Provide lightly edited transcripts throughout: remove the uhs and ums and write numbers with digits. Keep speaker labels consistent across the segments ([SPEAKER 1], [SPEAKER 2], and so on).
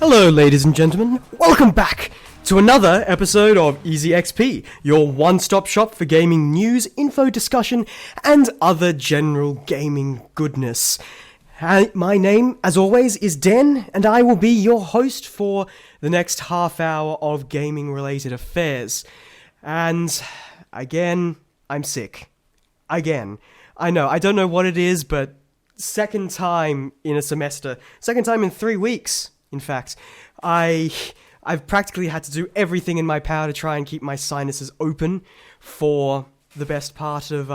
[SPEAKER 1] Hello, ladies and gentlemen. Welcome back to another episode of Easy XP, your one-stop shop for gaming news, info, discussion, and other general gaming goodness. My name, as always, is Den, and I will be your host for the next half hour of gaming-related affairs. And, again, I'm sick. Again. I know, I don't know what it is, but second time in a semester, second time in 3 weeks, in fact. I've practically had to do everything in my power to try and keep my sinuses open for the best part of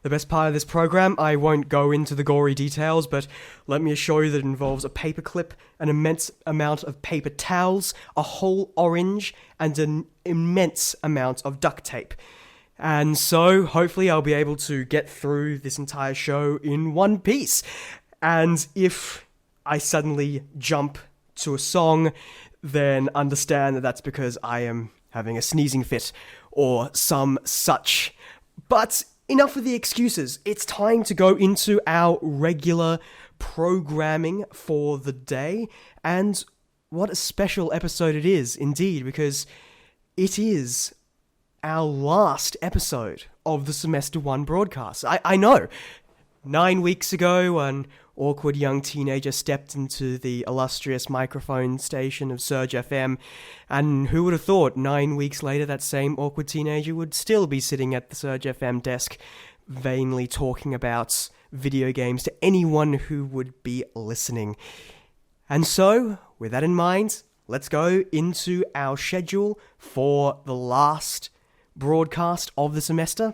[SPEAKER 1] this program. I won't go into the gory details, but let me assure you that it involves a paperclip, an immense amount of paper towels, a whole orange, and an immense amount of duct tape. And so, hopefully I'll be able to get through this entire show in one piece. And if I suddenly jump to a song, then understand that that's because I am having a sneezing fit or some such. But enough of the excuses. It's time to go into our regular programming for the day. And what a special episode it is, indeed, because it is our last episode of the Semester 1 broadcast. I know, 9 weeks ago, an awkward young teenager stepped into the illustrious microphone station of SURG FM, and who would have thought 9 weeks later that same awkward teenager would still be sitting at the SURG FM desk, vainly talking about video games to anyone who would be listening. And so, with that in mind, let's go into our schedule for the last broadcast of the semester.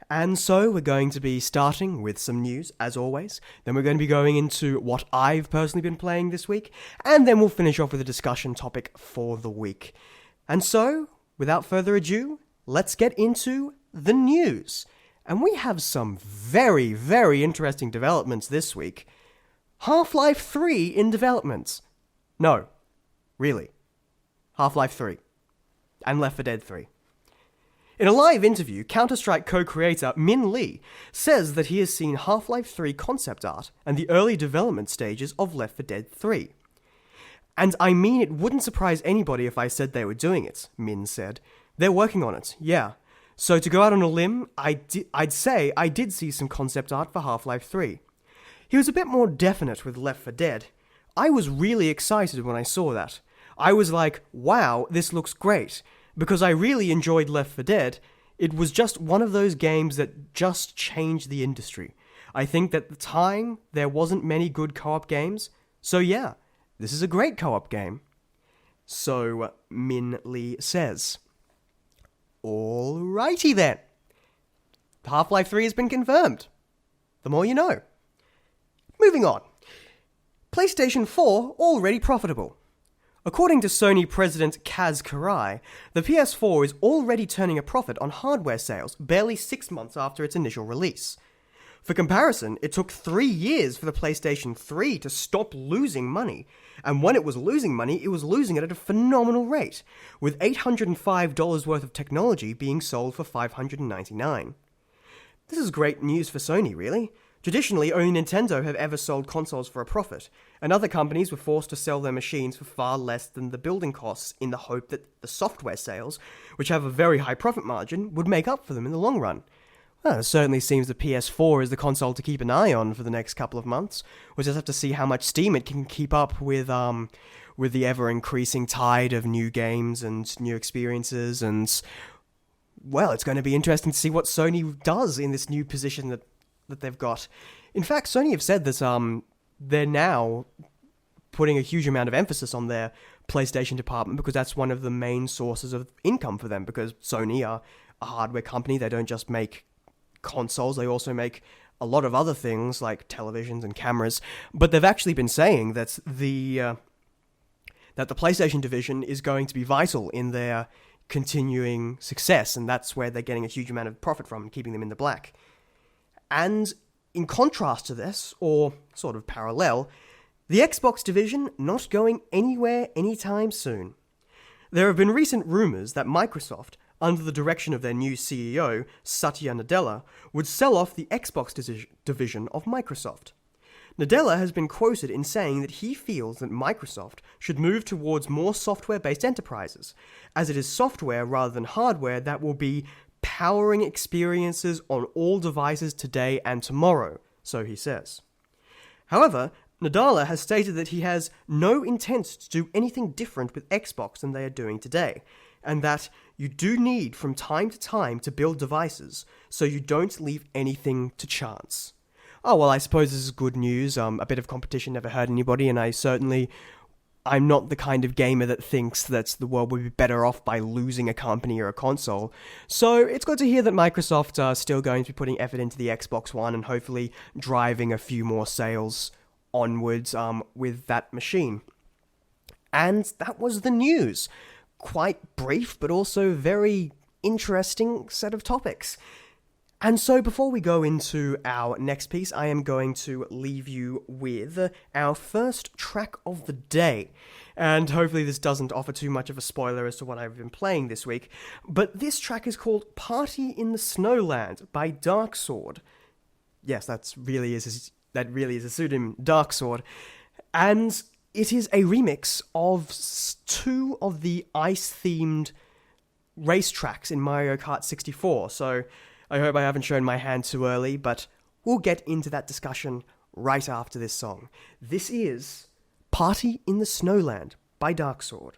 [SPEAKER 1] And so we're going to be starting with some news, as always. Then we're going to be going into what I've personally been playing this week. And then we'll finish off with a discussion topic for the week. And so, without further ado, let's get into the news. And we have some very, very interesting developments this week. Half-Life 3 in development. No, really. Half-Life 3. And Left 4 Dead 3. In a live interview, Counter-Strike co-creator Min Lee says that he has seen Half-Life 3 concept art and the early development stages of Left 4 Dead 3. And I mean, it wouldn't surprise anybody if I said they were doing it, Min said. They're working on it, yeah. So to go out on a limb, I'd say I did see some concept art for Half-Life 3. He was a bit more definite with Left 4 Dead. I was really excited when I saw that. I was like, wow, this looks great. Because I really enjoyed Left 4 Dead, it was just one of those games that just changed the industry. I think that at the time, there wasn't many good co-op games, so yeah, this is a great co-op game. So, Min Lee says. Alrighty then. Half-Life 3 has been confirmed. The more you know. Moving on. PlayStation 4 already profitable. According to Sony president Kaz Karai, the PS4 is already turning a profit on hardware sales barely 6 months after its initial release. For comparison, it took 3 years for the PlayStation 3 to stop losing money, and when it was losing money, it was losing it at a phenomenal rate, with $805 worth of technology being sold for $599. This is great news for Sony, really. Traditionally, only Nintendo have ever sold consoles for a profit, and other companies were forced to sell their machines for far less than the building costs in the hope that the software sales, which have a very high profit margin, would make up for them in the long run. Well, it certainly seems the PS4 is the console to keep an eye on for the next couple of months. We'll just have to see how much steam it can keep up with the ever-increasing tide of new games and new experiences, and, well, it's going to be interesting to see what Sony does in this new position that they've got. In fact, Sony have said that they're now putting a huge amount of emphasis on their PlayStation department because that's one of the main sources of income for them, because Sony are a hardware company. They don't just make consoles, they also make a lot of other things like televisions and cameras. But they've actually been saying that the PlayStation division is going to be vital in their continuing success, and that's where they're getting a huge amount of profit from and keeping them in the black. And in contrast to this, or sort of parallel, the Xbox division not going anywhere anytime soon. There have been recent rumours that Microsoft, under the direction of their new CEO, Satya Nadella, would sell off the Xbox division of Microsoft. Nadella has been quoted in saying that he feels that Microsoft should move towards more software-based enterprises, as it is software rather than hardware that will be powering experiences on all devices today and tomorrow, so he says. However, Nadella has stated that he has no intent to do anything different with Xbox than they are doing today, and that you do need from time to time to build devices, so you don't leave anything to chance. Oh, well, I suppose this is good news. A bit of competition never hurt anybody, and I'm not the kind of gamer that thinks that the world would be better off by losing a company or a console. So it's good to hear that Microsoft are still going to be putting effort into the Xbox One and hopefully driving a few more sales onwards with that machine. And that was the news. Quite brief, but also very interesting set of topics. And so before we go into our next piece, I am going to leave you with our first track of the day. And hopefully this doesn't offer too much of a spoiler as to what I've been playing this week. But this track is called Party in the Snowland by Dark Sword. Yes, that really is a pseudonym, Dark Sword. And it is a remix of two of the ice-themed racetracks in Mario Kart 64. So I hope I haven't shown my hand too early, but we'll get into that discussion right after this song. This is Party in the Snowland by Dark Sword.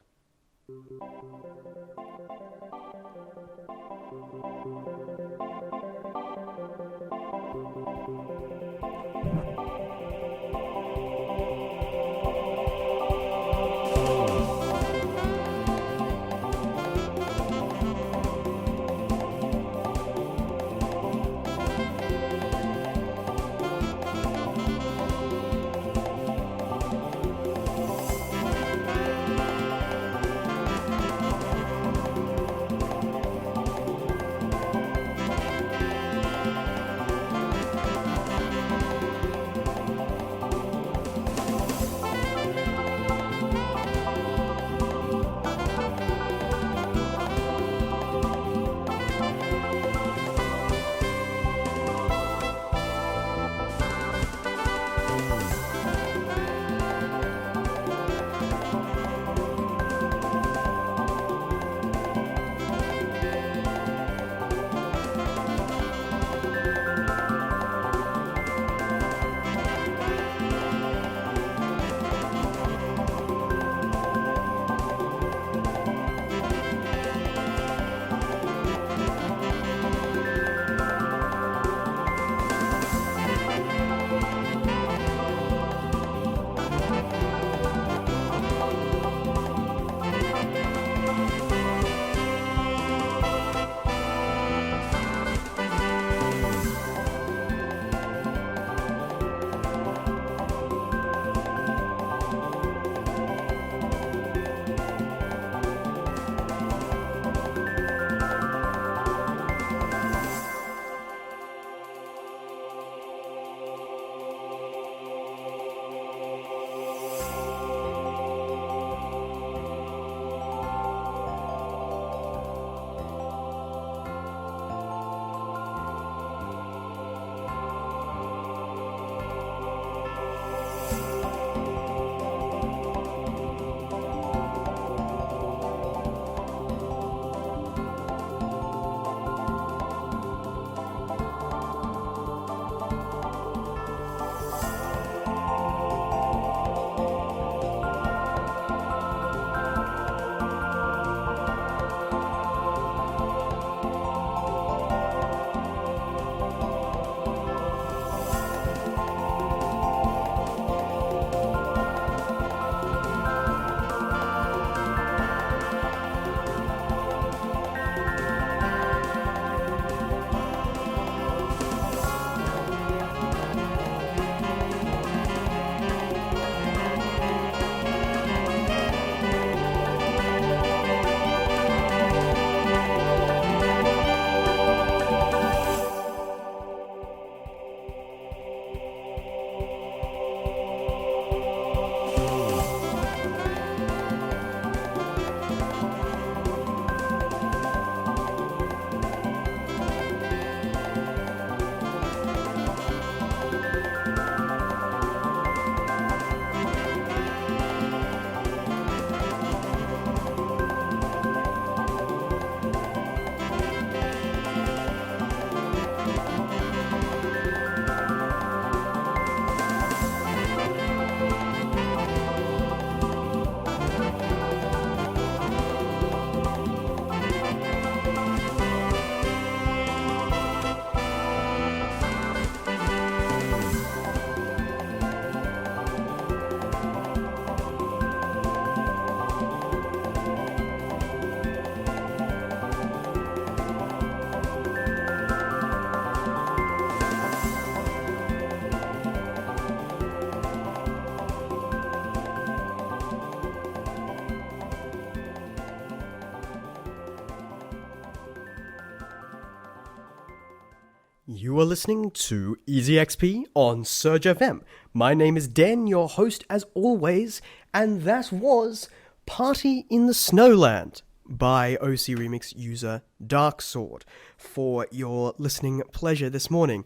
[SPEAKER 1] You are listening to Easy XP on SURG FM. My name is Dan, your host as always, and that was Party in the Snowland by OC Remix user Dark Sword for your listening pleasure this morning.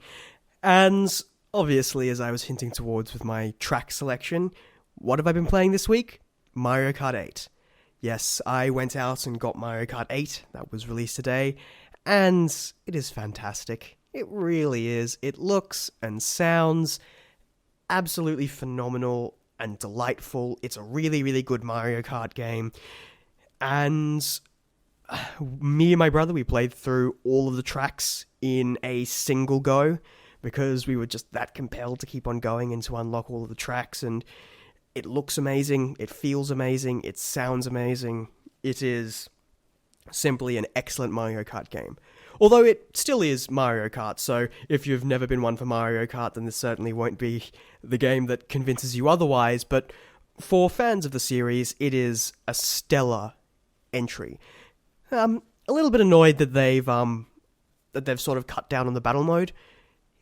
[SPEAKER 1] And obviously, as I was hinting towards with my track selection, what have I been playing this week? Mario Kart 8. Yes, I went out and got Mario Kart 8, that was released today, and it is fantastic. It really is. It looks and sounds absolutely phenomenal and delightful. It's a really, really good Mario Kart game. And me and my brother, we played through all of the tracks in a single go because we were just that compelled to keep on going and to unlock all of the tracks. And it looks amazing. It feels amazing. It sounds amazing. It is simply an excellent Mario Kart game. Although it still is Mario Kart, so if you've never been one for Mario Kart, then this certainly won't be the game that convinces you otherwise, but for fans of the series, it is a stellar entry. A little bit annoyed that they've sort of cut down on the battle mode.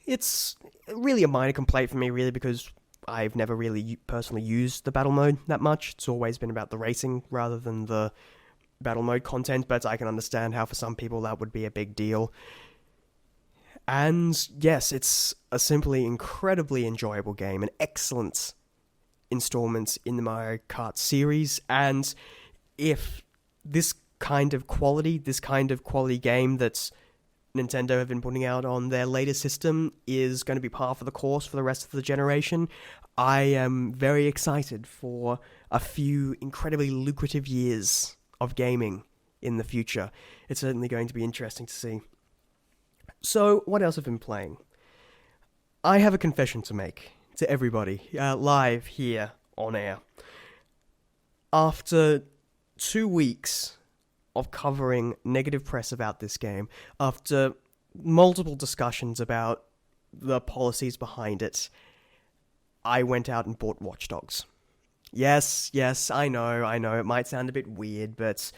[SPEAKER 1] It's really a minor complaint for me, really, because I've never really personally used the battle mode that much. It's always been about the racing rather than the battle mode content, but I can understand how for some people that would be a big deal. And yes, it's a simply incredibly enjoyable game, an excellent installment in the Mario Kart series, and if this kind of quality game that Nintendo have been putting out on their latest system is going to be par for the course for the rest of the generation, I am very excited for a few incredibly lucrative years of gaming in the future. It's certainly going to be interesting to see. So, what else have I been playing? I have a confession to make to everybody, live here on air. After 2 weeks of covering negative press about this game, after multiple discussions about the policies behind it, I went out and bought Watch Dogs. Yes, I know, it might sound a bit weird, but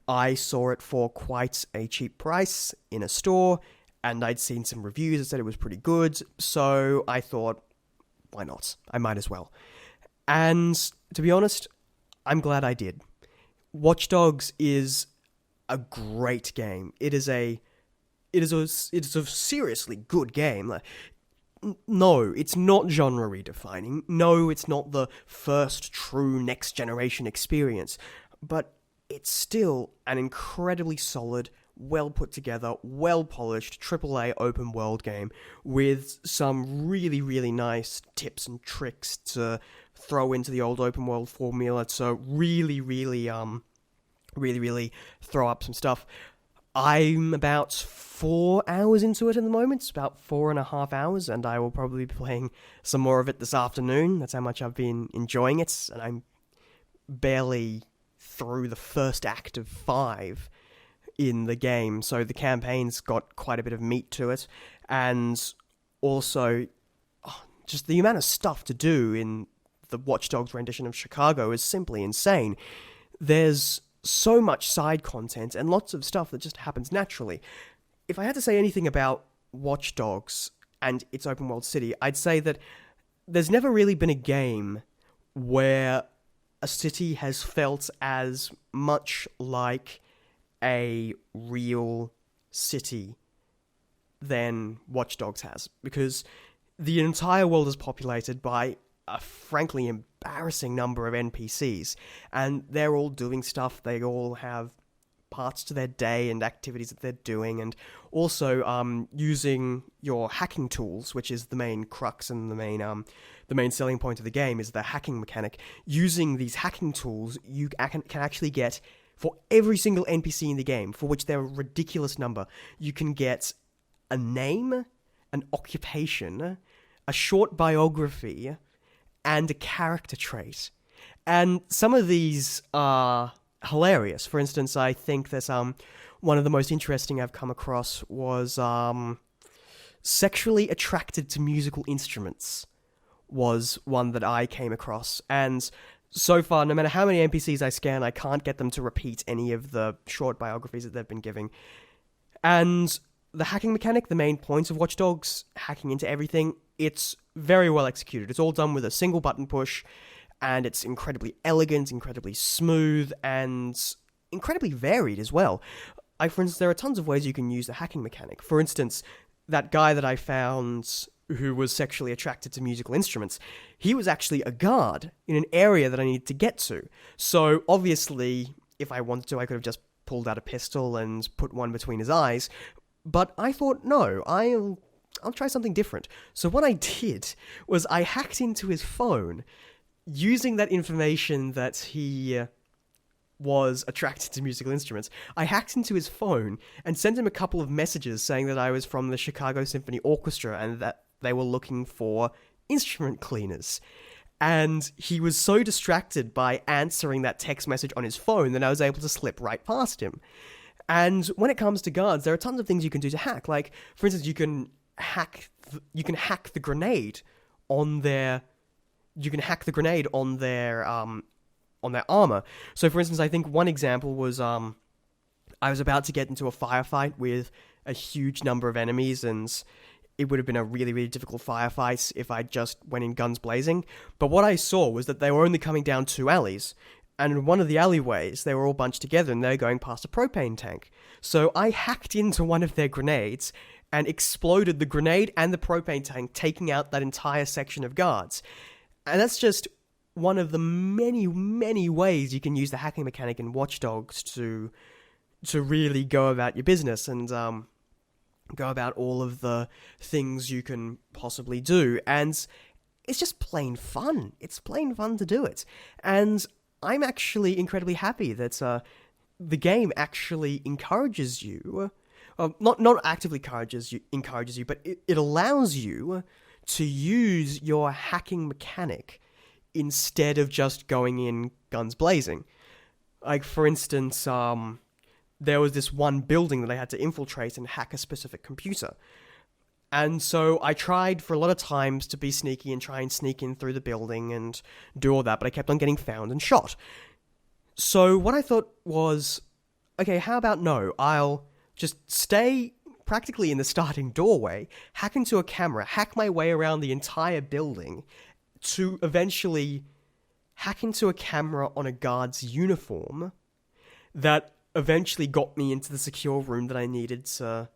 [SPEAKER 1] I saw it for quite a cheap price in a store, and I'd seen some reviews that said it was pretty good, so I thought, why not? I might as well. And to be honest, I'm glad I did. Watch Dogs is a great game. It is a seriously good game. No, it's not genre redefining. No, it's not the first true next generation experience. But it's still an incredibly solid, well put together, well polished AAA open world game with some really, really nice tips and tricks to throw into the old open world formula to really throw up some stuff. I'm about 4 hours into it at the moment. It's about 4.5 hours, and I will probably be playing some more of it this afternoon. That's how much I've been enjoying it, and I'm barely through the first act of 5 in the game, so the campaign's got quite a bit of meat to it, and also just the amount of stuff to do in the Watch Dogs rendition of Chicago is simply insane. There's so much side content and lots of stuff that just happens naturally. If I had to say anything about Watch Dogs and its open world city, I'd say that there's never really been a game where a city has felt as much like a real city than Watch Dogs has, because the entire world is populated by a frankly embarrassing number of NPCs, and they're all doing stuff. They all have parts to their day and activities that they're doing, and also using your hacking tools, which is the main crux and the main selling point of the game is the hacking mechanic. Using these hacking tools, you can actually get, for every single NPC in the game, for which there are a ridiculous number, you can get a name, an occupation, a short biography, and a character trait. And some of these are hilarious. For instance, I think there's one of the most interesting I've come across was sexually attracted to musical instruments was one that I came across. And so far, no matter how many NPCs I scan, I can't get them to repeat any of the short biographies that they've been giving. And the hacking mechanic, the main points of Watch Dogs, hacking into everything, it's very well executed. It's all done with a single button push, and it's incredibly elegant, incredibly smooth, and incredibly varied as well. Like, for instance, there are tons of ways you can use the hacking mechanic. For instance, that guy that I found who was sexually attracted to musical instruments, he was actually a guard in an area that I needed to get to. So, obviously, if I wanted to, I could have just pulled out a pistol and put one between his eyes. But I thought, no, I'll try something different. So what I did was I hacked into his phone using that information that he was attracted to musical instruments. I hacked into his phone and sent him a couple of messages saying that I was from the Chicago Symphony Orchestra and that they were looking for instrument cleaners. And he was so distracted by answering that text message on his phone that I was able to slip right past him. And when it comes to guards, there are tons of things you can do to hack. Like, for instance, you can hack the grenade on their armor. So, for instance, I think one example was I was about to get into a firefight with a huge number of enemies, and it would have been a really, really difficult firefight if I just went in guns blazing. But what I saw was that they were only coming down 2 alleys. And in one of the alleyways, they were all bunched together and they were going past a propane tank. So I hacked into one of their grenades and exploded the grenade and the propane tank, taking out that entire section of guards. And that's just one of the many, many ways you can use the hacking mechanic in Watch Dogs to really go about your business and go about all of the things you can possibly do. And it's just plain fun. It's plain fun to do it. And I'm actually incredibly happy that the game actually encourages you, not actively encourages you, but it allows you to use your hacking mechanic instead of just going in guns blazing. Like, for instance, there was this one building that I had to infiltrate and hack a specific computer. And so I tried for a lot of times to be sneaky and try and sneak in through the building and do all that, but I kept on getting found and shot. So what I thought was, okay, how about no, I'll just stay practically in the starting doorway, hack into a camera, hack my way around the entire building to eventually hack into a camera on a guard's uniform that eventually got me into the secure room that I needed to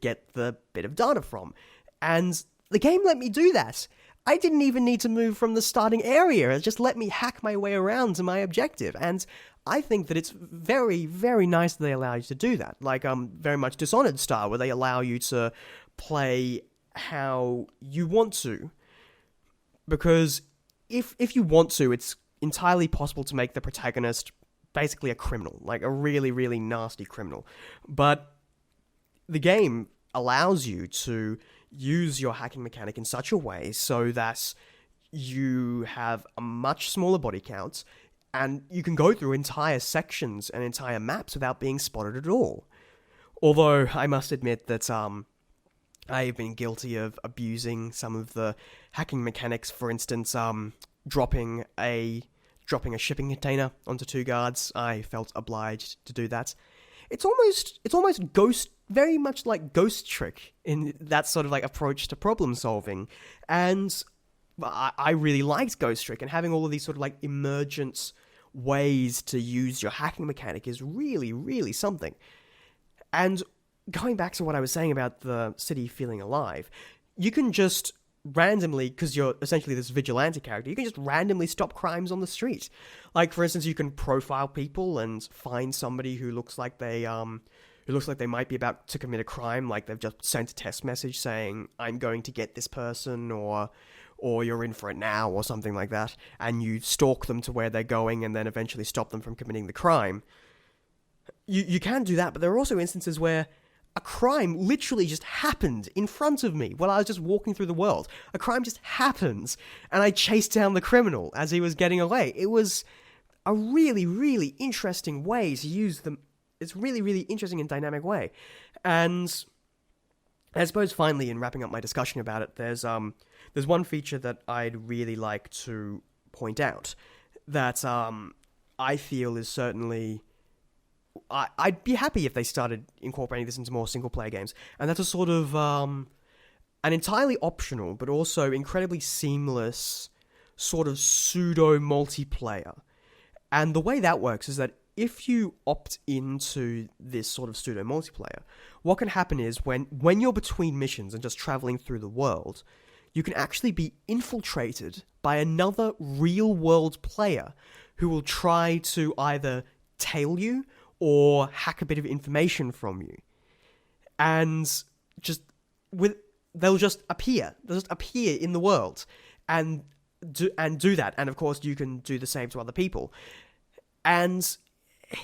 [SPEAKER 1] get the bit of data from. And the game let me do that. I didn't even need to move from the starting area. It just let me hack my way around to my objective. And I think that it's very, very nice that they allow you to do that. Like, very much Dishonored style, where they allow you to play how you want to. Because if you want to, it's entirely possible to make the protagonist basically a criminal. Like, a really, really nasty criminal. But the game allows you to use your hacking mechanic in such a way so that you have a much smaller body count and you can go through entire sections and entire maps without being spotted at all. Although I must admit that I've been guilty of abusing some of the hacking mechanics. For instance, dropping a shipping container onto 2 guards. I felt obliged to do that. It's almost very much like Ghost Trick in that sort of like approach to problem solving. And I really liked Ghost Trick, and having all of these sort of like emergent ways to use your hacking mechanic is really, really something. And going back to what I was saying about the city feeling alive, you can just randomly, because you're essentially this vigilante character, you can just randomly stop crimes on the street. Like, for instance, you can profile people and find somebody who looks like they might be about to commit a crime, like they've just sent a text message saying, I'm going to get this person, or you're in for it now, or something like that, and you stalk them to where they're going and then eventually stop them from committing the crime. You can do that, but there are also instances where a crime literally just happened in front of me while I was just walking through the world. A crime just happens, and I chased down the criminal as he was getting away. It was a really, really interesting way to use them. It's really, really interesting and dynamic way. And I suppose finally, in wrapping up my discussion about it, there's one feature that I'd really like to point out that I feel is certainly I'd be happy if they started incorporating this into more single-player games. And that's a sort of an entirely optional, but also incredibly seamless sort of pseudo-multiplayer. And the way that works is that if you opt into this sort of pseudo-multiplayer, what can happen is when you're between missions and just traveling through the world, you can actually be infiltrated by another real-world player who will try to either tail you or hack a bit of information from you. And they'll just appear. They'll just appear in the world and do that. And of course, you can do the same to other people. And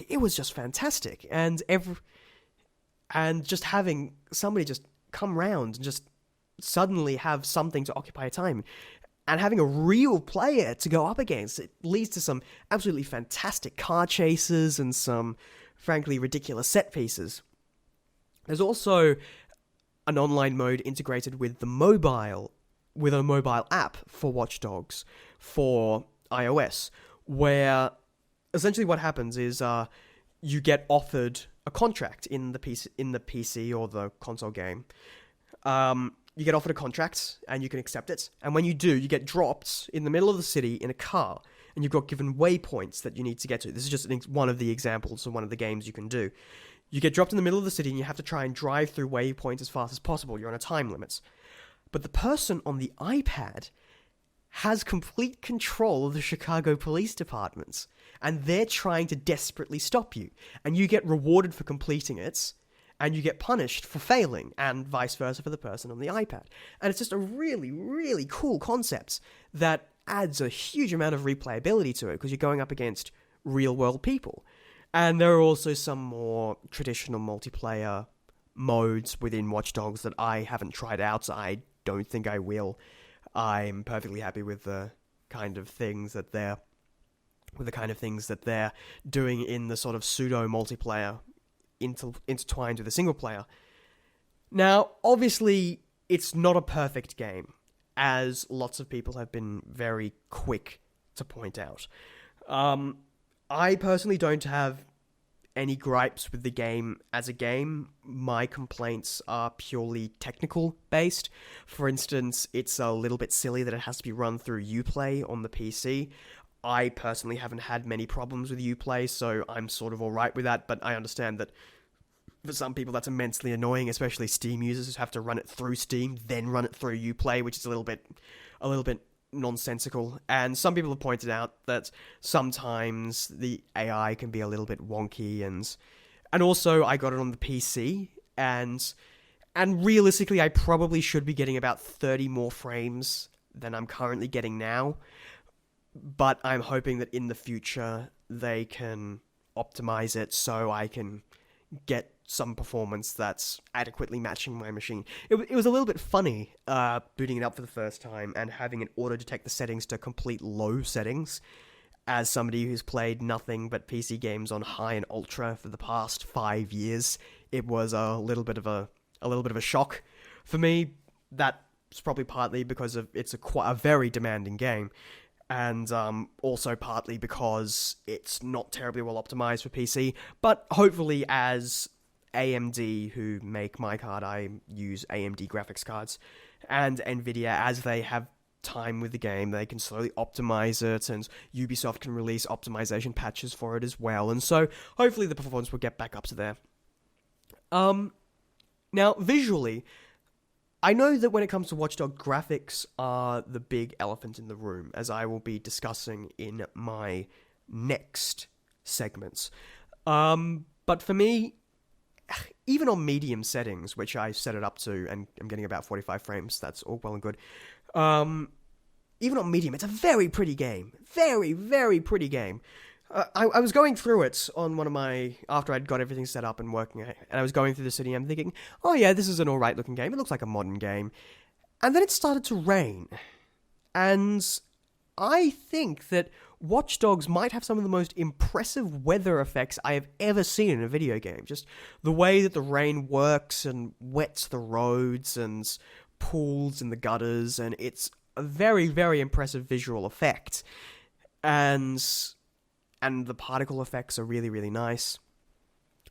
[SPEAKER 1] it was just fantastic. And just having somebody just come round and just suddenly have something to occupy time, and having a real player to go up against, it leads to some absolutely fantastic car chases and some, frankly, ridiculous set pieces. There's also an online mode integrated with a mobile app for Watch Dogs for iOS, where essentially what happens is you get offered a contract in the PC or the console game. You get offered a contract, and you can accept it. And when you do, you get dropped in the middle of the city in a car, and you've got given waypoints that you need to get to. This is just one of the examples of one of the games you can do. You get dropped in the middle of the city, and you have to try and drive through waypoints as fast as possible. You're on a time limit. But the person on the iPad has complete control of the Chicago Police Department, and they're trying to desperately stop you. And you get rewarded for completing it, and you get punished for failing, and vice versa for the person on the iPad. And it's just a really, really cool concept that adds a huge amount of replayability to it, because you're going up against real-world people. And there are also some more traditional multiplayer modes within Watch Dogs that I haven't tried out, so I don't think I will. I'm perfectly happy with the kind of things that they're doing in the sort of pseudo-multiplayer intertwined with a single player. Now, obviously, it's not a perfect game, as lots of people have been very quick to point out. I personally don't have any gripes with the game as a game. My complaints are purely technical based. For instance, it's a little bit silly that it has to be run through Uplay on the PC. I personally haven't had many problems with Uplay, so I'm sort of alright with that, but I understand that for some people that's immensely annoying, especially Steam users who have to run it through Steam, then run it through Uplay, which is a little bit nonsensical. And some people have pointed out that sometimes the AI can be a little bit wonky, and also I got it on the PC, and realistically I probably should be getting about 30 more frames than I'm currently getting now. But I'm hoping that in the future they can optimize it so I can get some performance that's adequately matching my machine. It was a little bit funny booting it up for the first time and having it auto-detect the settings to complete low settings. As somebody who's played nothing but PC games on high and ultra for the past 5 years, it was a little bit of a shock for me. That's probably partly because it's a very demanding game. And also partly because it's not terribly well optimized for PC. But hopefully, as AMD, who make my card, I use AMD graphics cards, and Nvidia, as they have time with the game, they can slowly optimize it, and Ubisoft can release optimization patches for it as well. And so hopefully the performance will get back up to there. Now, visually, I know that when it comes to Watch Dogs, graphics are the big elephant in the room, as I will be discussing in my next segments. But for me, even on medium settings, which I set it up to, and I'm getting about 45 frames, that's all well and good. Even on medium, it's a very pretty game. Very, very pretty game. I was going through it on after I'd got everything set up and working, and I was going through the city, and I'm thinking, oh yeah, this is an alright looking game, it looks like a modern game. And then it started to rain. And I think that Watch Dogs might have some of the most impressive weather effects I have ever seen in a video game. Just the way that the rain works and wets the roads and pools in the gutters, and it's a very, very impressive visual effect. And the particle effects are really, really nice.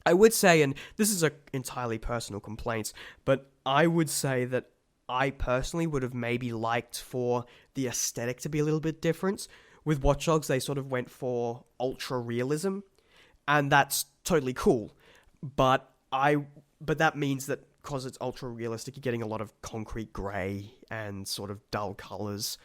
[SPEAKER 1] I would say, and this is a entirely personal complaint, but I would say that I personally would have maybe liked for the aesthetic to be a little bit different. With Watch Dogs, they sort of went for ultra realism, and that's totally cool. But that means that because it's ultra realistic, you're getting a lot of concrete grey and sort of dull colours.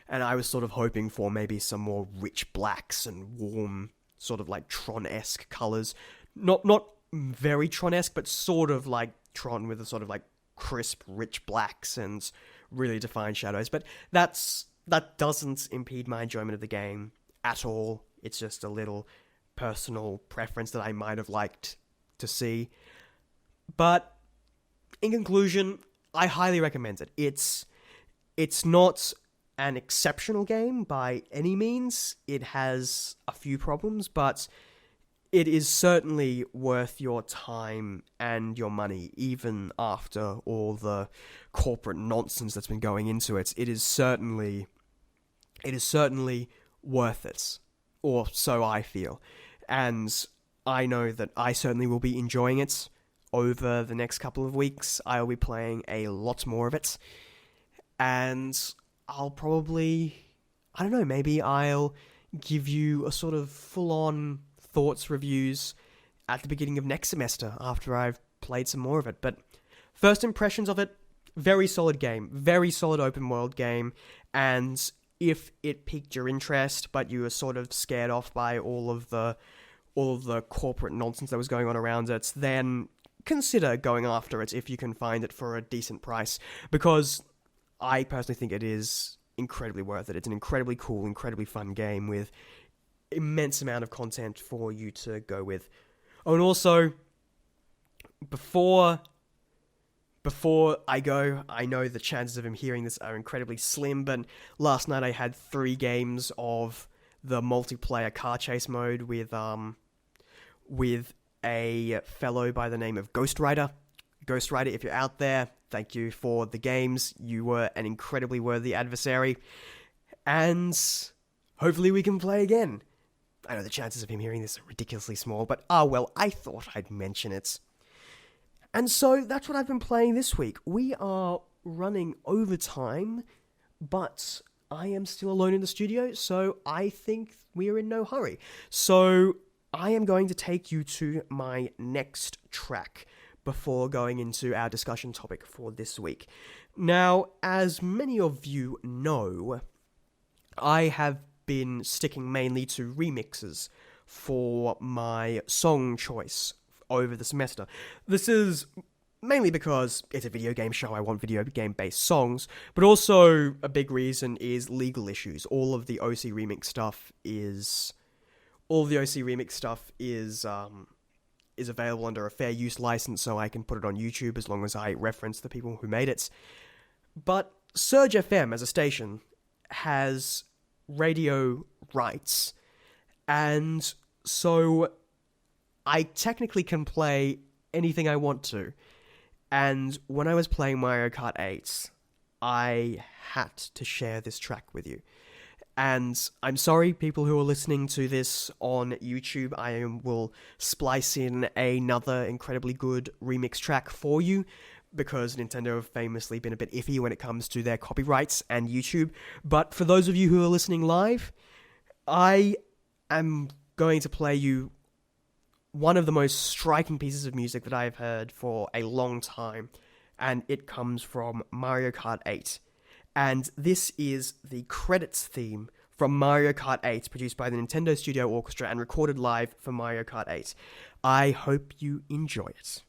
[SPEAKER 1] And I was sort of hoping for maybe some more rich blacks and warm, sort of like Tron-esque colours. Not very Tron-esque, but sort of like Tron with a sort of like crisp, rich blacks and really defined shadows. But that doesn't impede my enjoyment of the game at all. It's just a little personal preference that I might have liked to see. But in conclusion, I highly recommend it. It's not an exceptional game by any means. It has a few problems, but it is certainly worth your time and your money, even after all the corporate nonsense that's been going into it. It is certainly worth it, or so I feel. And I know that I certainly will be enjoying it over the next couple of weeks. I'll be playing a lot more of it. And I'll probably, I don't know, maybe I'll give you a sort of full-on thoughts reviews at the beginning of next semester after I've played some more of it. But first impressions of it, very solid game, very solid open world game. And if it piqued your interest, but you were sort of scared off by all of the corporate nonsense that was going on around it, then consider going after it if you can find it for a decent price, because I personally think it is incredibly worth it. It's an incredibly cool, incredibly fun game with immense amount of content for you to go with. Oh, and also, before I go, I know the chances of him hearing this are incredibly slim, but last night I had 3 games of the multiplayer car chase mode with a fellow by the name of Ghost Rider. Ghost Rider, if you're out there, thank you for the games. You were an incredibly worthy adversary. And hopefully we can play again. I know the chances of him hearing this are ridiculously small, but well, I thought I'd mention it. And so that's what I've been playing this week. We are running overtime, but I am still alone in the studio, so I think we are in no hurry. So I am going to take you to my next track before going into our discussion topic for this week. Now, as many of you know, I have been sticking mainly to remixes for my song choice over the semester. This is mainly because it's a video game show, I want video game-based songs, but also a big reason is legal issues. All of the OC remix stuff is available under a fair use license, so I can put it on YouTube as long as I reference the people who made it. But SURG FM as a station has radio rights, and so I technically can play anything I want to. And when I was playing Mario Kart 8, I had to share this track with you. And I'm sorry, people who are listening to this on YouTube, I will splice in another incredibly good remix track for you, because Nintendo have famously been a bit iffy when it comes to their copyrights and YouTube. But for those of you who are listening live, I am going to play you one of the most striking pieces of music that I have heard for a long time, and it comes from Mario Kart 8. And this is the credits theme from Mario Kart 8, produced by the Nintendo Studio Orchestra and recorded live for Mario Kart 8. I hope you enjoy it.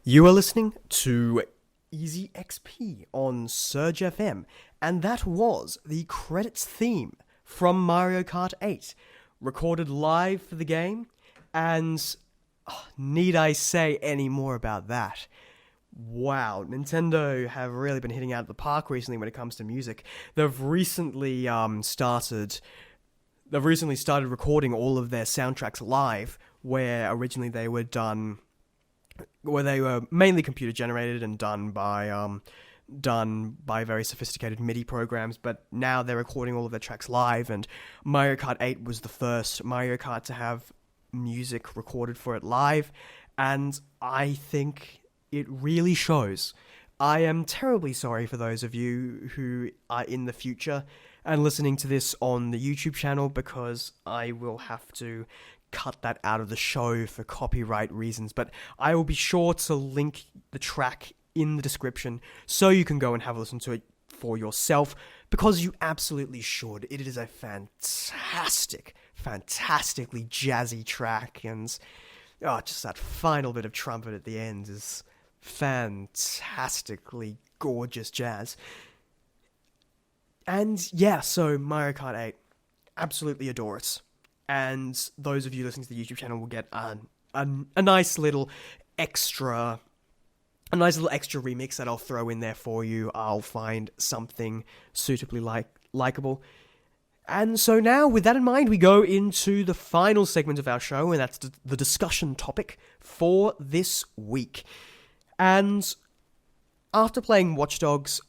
[SPEAKER 1] You are listening to Easy XP on SURG FM, and that was the credits theme from Mario Kart 8, recorded live for the game, and need I say any more about that? Wow, Nintendo have really been hitting out of the park recently when it comes to music. They've recently started recording all of their soundtracks live, where originally they were mainly computer generated and done by very sophisticated MIDI programs, but now they're recording all of their tracks live, and Mario Kart 8 was the first Mario Kart to have music recorded for it live, and I think it really shows. I am terribly sorry for those of you who are in the future and listening to this on the YouTube channel, because I will have to cut that out of the show for copyright reasons, but I will be sure to link the track in the description so you can go and have a listen to it for yourself, because you absolutely should. It is a fantastically jazzy track, and just that final bit of trumpet at the end is fantastically gorgeous jazz. And yeah, so Mario Kart 8, absolutely adore it. And those of you listening to the YouTube channel will get a nice little extra remix that I'll throw in there for you. I'll find something suitably likable. And so now, with that in mind, we go into the final segment of our show, and that's the discussion topic for this week. And after playing Watch Dogs,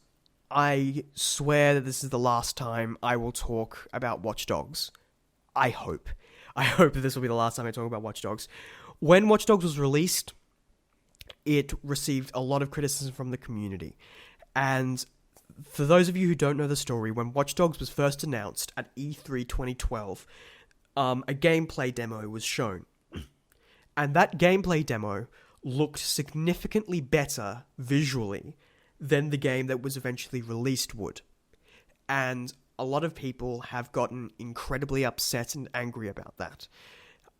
[SPEAKER 1] I swear that this is the last time I will talk about Watch Dogs. I hope that this will be the last time I talk about Watch Dogs. When Watch Dogs was released, it received a lot of criticism from the community. And for those of you who don't know the story, when Watch Dogs was first announced at E3 2012, a gameplay demo was shown. And that gameplay demo looked significantly better visually than the game that was eventually released would. And a lot of people have gotten incredibly upset and angry about that.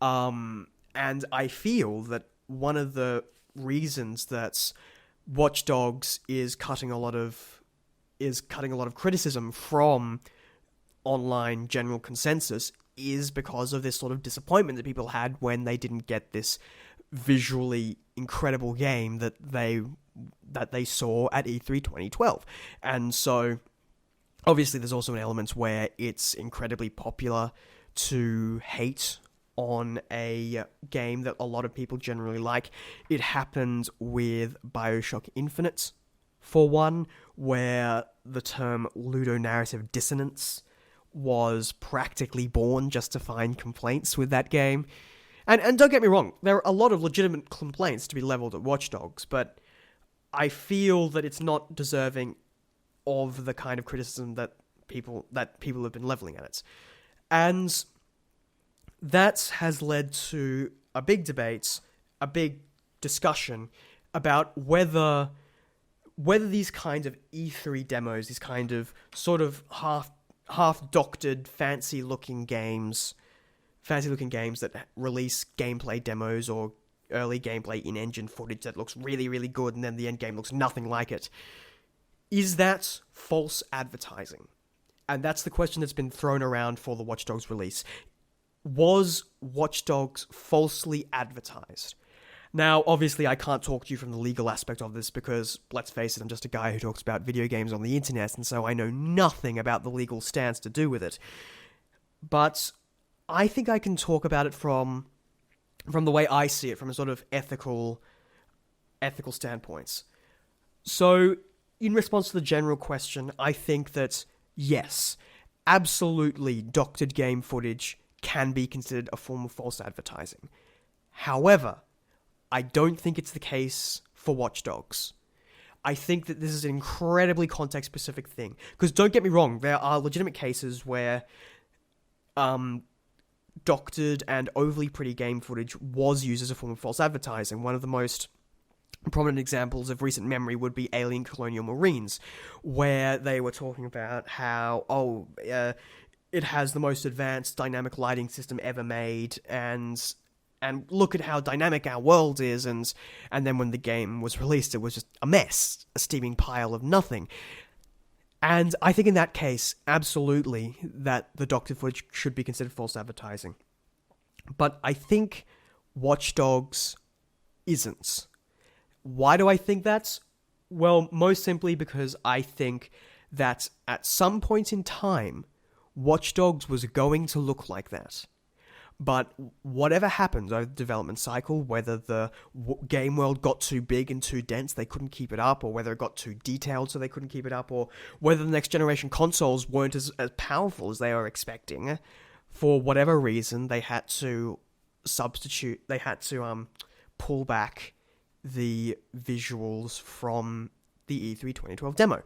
[SPEAKER 1] And I feel that one of the reasons that Watch Dogs is cutting a lot of criticism from online general consensus is because of this sort of disappointment that people had when they didn't get this visually incredible game that they saw at E3 2012. And so obviously, there's also an element where it's incredibly popular to hate on a game that a lot of people generally like. It happened with BioShock Infinite, for one, where the term ludonarrative dissonance was practically born just to find complaints with that game. And don't get me wrong, there are a lot of legitimate complaints to be leveled at Watch Dogs, but I feel that it's not deserving of the kind of criticism that people have been leveling at it. And that has led to a big debate, a big discussion about whether these kinds of E3 demos, these kind of sort of half-doctored, fancy-looking games that release gameplay demos or early gameplay in-engine footage that looks really, really good, and then the end game looks nothing like it. Is that false advertising? And that's the question that's been thrown around for the Watch Dogs release. Was Watch Dogs falsely advertised? Now, obviously, I can't talk to you from the legal aspect of this because, let's face it, I'm just a guy who talks about video games on the internet, and so I know nothing about the legal stance to do with it. But I think I can talk about it from the way I see it, from a sort of ethical standpoints. So, in response to the general question, I think that, yes, absolutely, doctored game footage can be considered a form of false advertising. However, I don't think it's the case for Watch Dogs. I think that this is an incredibly context-specific thing. Because don't get me wrong, there are legitimate cases where doctored and overly pretty game footage was used as a form of false advertising. One of the most prominent examples of recent memory would be Alien Colonial Marines, where they were talking about how, it has the most advanced dynamic lighting system ever made, and and look at how dynamic our world is, and then when the game was released, it was just a mess, a steaming pile of nothing. And I think in that case, absolutely, that the doctored footage should be considered false advertising. But I think Watch Dogs isn't. Why do I think that? Well, most simply because I think that at some point in time, Watch Dogs was going to look like that. But whatever happened over the development cycle, whether the game world got too big and too dense, they couldn't keep it up, or whether it got too detailed so they couldn't keep it up, or whether the next generation consoles weren't as powerful as they were expecting, for whatever reason, they had to pull back the visuals from the E3 2012 demo.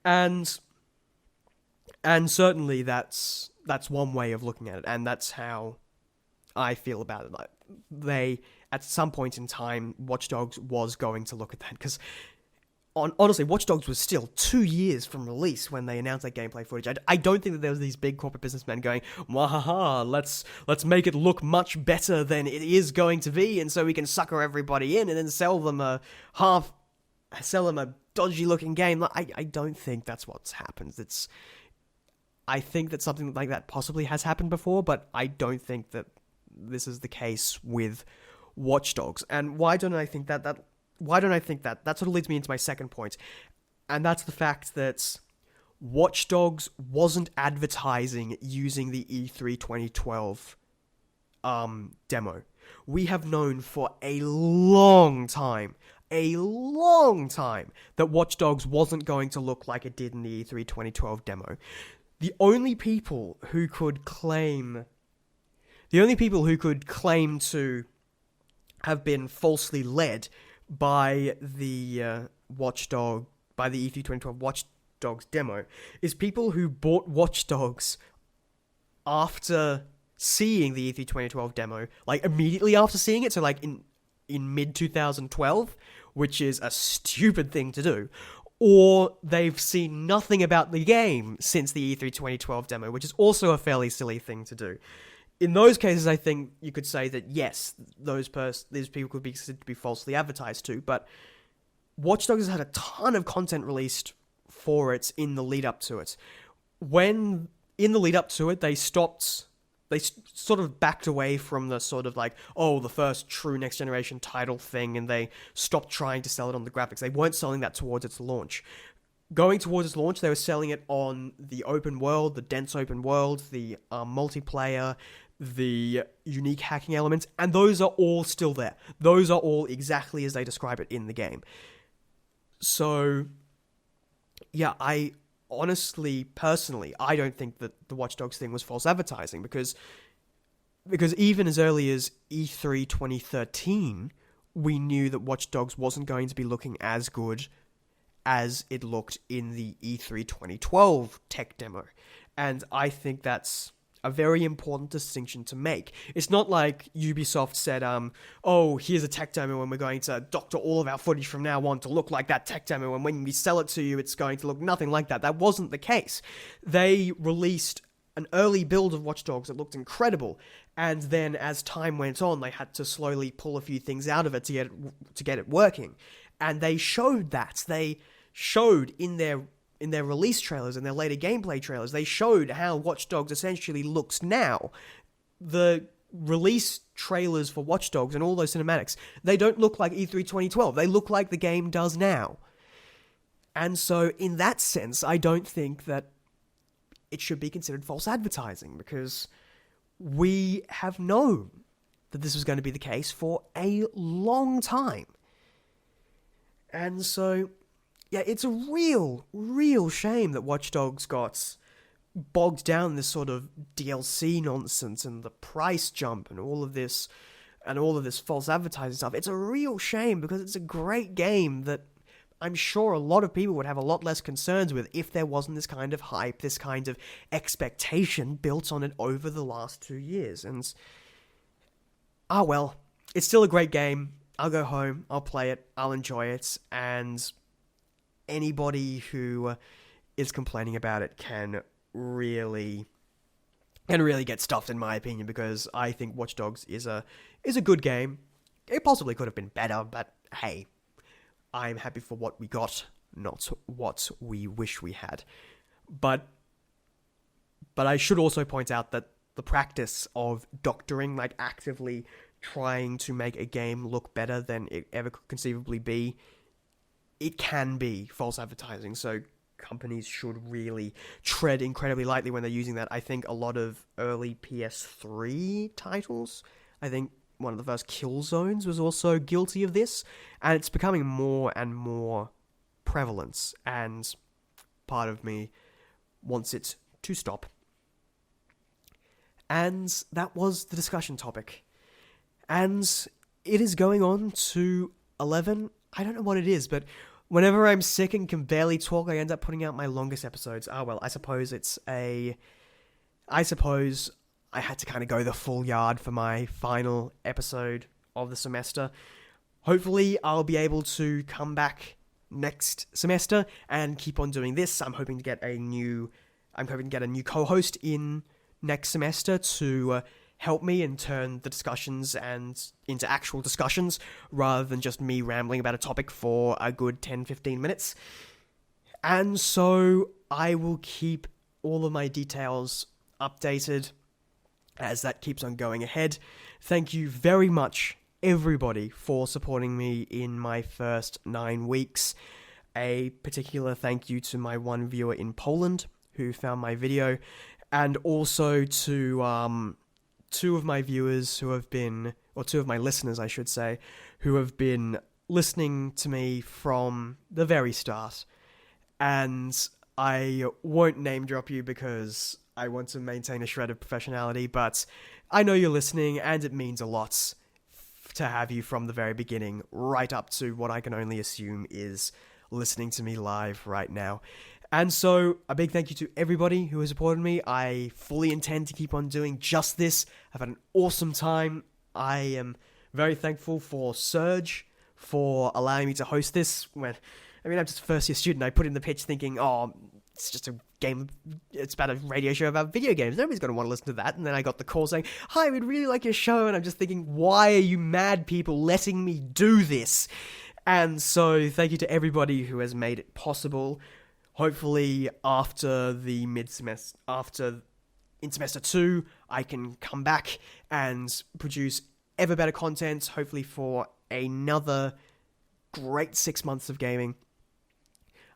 [SPEAKER 1] And certainly that's one way of looking at it, and that's how I feel about it. Like, they, at some point in time, Watch Dogs was going to look at that, because honestly, Watch Dogs was still 2 years from release when they announced that gameplay footage. I don't think that there was these big corporate businessmen going, wahaha, let's make it look much better than it is going to be, and so we can sucker everybody in and then sell them a dodgy looking game. I don't think that's what's happened. I think that something like that possibly has happened before, but I don't think that this is the case with Watch Dogs. And why don't I think that? That sort of leads me into my second point, and that's the fact that Watch Dogs wasn't advertising using the E3 2012 demo. We have known for a long time that Watch Dogs wasn't going to look like it did in the E3 2012 demo. The only people who could claim to have been falsely led by the E3 2012 Watch Dogs demo is people who bought Watch Dogs after seeing the E3 2012 demo, like immediately after seeing it, so like in mid 2012, which is a stupid thing to do, or they've seen nothing about the game since the E3 2012 demo, which is also a fairly silly thing to do. In those cases, I think you could say that yes, these people could be considered to be falsely advertised to, but Watch Dogs has had a ton of content released for it in the lead up to it. When in the lead up to it, they sort of backed away from the sort of like, oh, the first true next generation title thing, and they stopped trying to sell it on the graphics. They weren't selling that towards its launch. Going towards its launch, they were selling it on the open world, the dense open world, the multiplayer, the unique hacking elements, and those are all still there. Those are all exactly as they describe it in the game. So, yeah, I honestly, personally, I don't think that the Watch Dogs thing was false advertising, because even as early as E3 2013, we knew that Watch Dogs wasn't going to be looking as good as it looked in the E3 2012 tech demo. And I think that's a very important distinction to make. It's not like Ubisoft said, oh, here's a tech demo and we're going to doctor all of our footage from now on to look like that tech demo, and when we sell it to you, it's going to look nothing like that. That wasn't the case. They released an early build of Watch Dogs that looked incredible, and then as time went on, they had to slowly pull a few things out of it to get it working. And they showed that. They showed in their release trailers and their later gameplay trailers, they showed how Watch Dogs essentially looks now. The release trailers for Watch Dogs and all those cinematics, they don't look like E3 2012. They look like the game does now. And so, in that sense, I don't think that it should be considered false advertising, because we have known that this was going to be the case for a long time. And so, yeah, it's a real shame that Watch Dogs got bogged down in this sort of DLC nonsense and the price jump and all of this false advertising stuff. It's a real shame, because it's a great game that I'm sure a lot of people would have a lot less concerns with if there wasn't this kind of hype, this kind of expectation built on it over the last 2 years. And, well, it's still a great game. I'll go home, I'll play it, I'll enjoy it, and anybody who is complaining about it can really and really get stuffed in my opinion, because I think Watch Dogs is a good game. It possibly could have been better, but hey, I'm happy for what we got, not what we wish we had. But I should also point out that the practice of doctoring, like actively trying to make a game look better than it ever could conceivably be, it can be false advertising. So companies should really tread incredibly lightly when they're using that. I think a lot of early PS3 titles, I think one of the first Killzones was also guilty of this, and it's becoming more and more prevalent, and part of me wants it to stop. And that was the discussion topic. And it is going on to 11. I don't know what it is, but whenever I'm sick and can barely talk, I end up putting out my longest episodes. I suppose I had to kind of go the full yard for my final episode of the semester. Hopefully, I'll be able to come back next semester and keep on doing this. I'm hoping to get a new co-host in next semester to help me and turn the discussions into actual discussions rather than just me rambling about a topic for a good 10-15 minutes. And so I will keep all of my details updated as that keeps on going ahead. Thank you very much, everybody, for supporting me in my first 9 weeks. A particular thank you to my one viewer in Poland who found my video, and also to two of my listeners, I should say, who have been listening to me from the very start. And I won't name drop you because I want to maintain a shred of professionality, but I know you're listening, and it means a lot to have you from the very beginning, right up to what I can only assume is listening to me live right now. And so, a big thank you to everybody who has supported me. I fully intend to keep on doing just this. I've had an awesome time. I am very thankful for SURG for allowing me to host this. I'm just a first year student. I put in the pitch thinking, it's just a game, it's about a radio show about video games. Nobody's going to want to listen to that. And then I got the call saying, hi, we'd really like your show. And I'm just thinking, why are you mad people letting me do this? And so, thank you to everybody who has made it possible. Hopefully, in semester 2, I can come back and produce ever better content, hopefully for another great 6 months of gaming.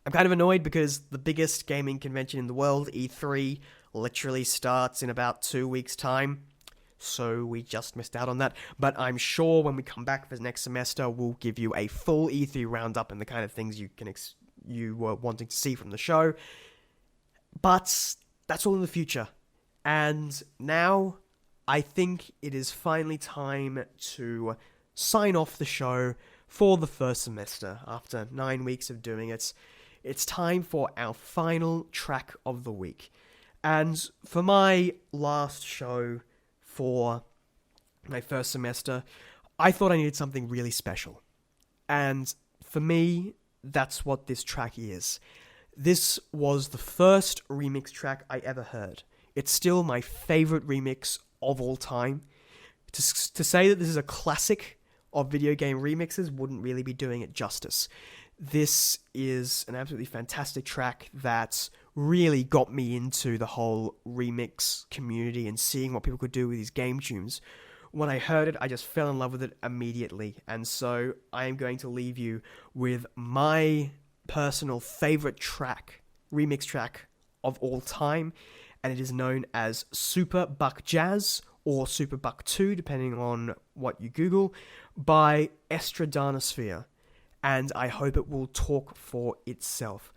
[SPEAKER 1] I'm kind of annoyed because the biggest gaming convention in the world, E3, literally starts in about 2 weeks' time. So we just missed out on that. But I'm sure when we come back for the next semester, we'll give you a full E3 roundup and the kind of things you were wanting to see from the show. But that's all in the future. And now, I think it is finally time to sign off the show for the first semester. After 9 weeks of doing it, it's time for our final track of the week. And for my last show for my first semester, I thought I needed something really special. And for me, that's what this track is. This was the first remix track I ever heard. It's still my favorite remix of all time. To say that this is a classic of video game remixes wouldn't really be doing it justice. This is an absolutely fantastic track that really got me into the whole remix community and seeing what people could do with these game tunes. When I heard it, I just fell in love with it immediately. And so I am going to leave you with my personal favorite track, remix track of all time. And it is known as Super Buck Jazz or Super Buck 2, depending on what you Google, by Estradanosphere. And I hope it will talk for itself.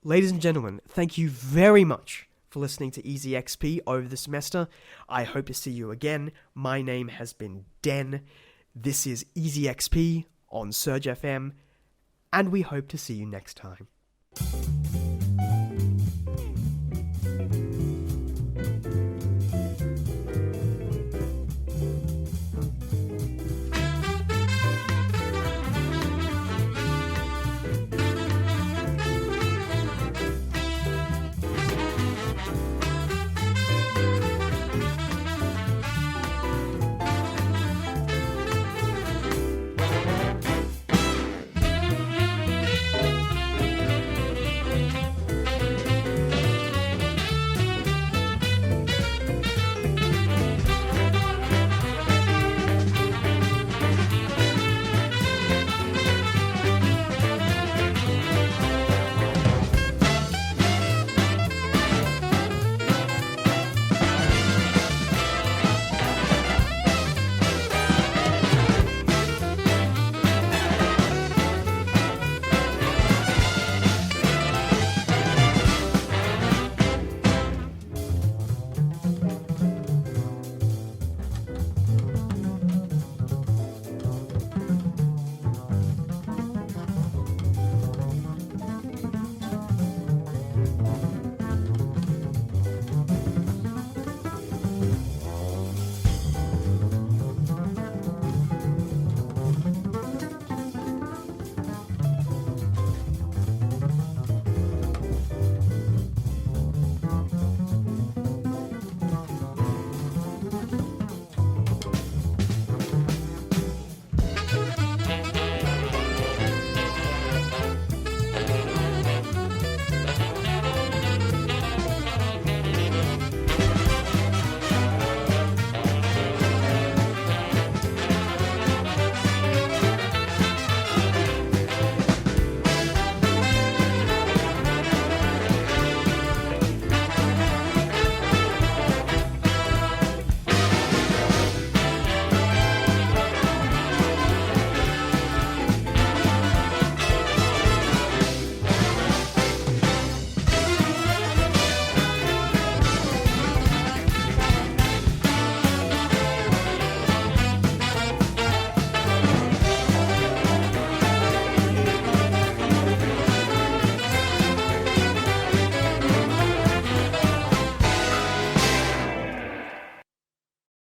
[SPEAKER 1] Ladies and gentlemen, thank you very much for listening to Easy XP over the semester. I hope to see you again. My name has been Den. This is Easy XP on SURG FM, and we hope to see you next time.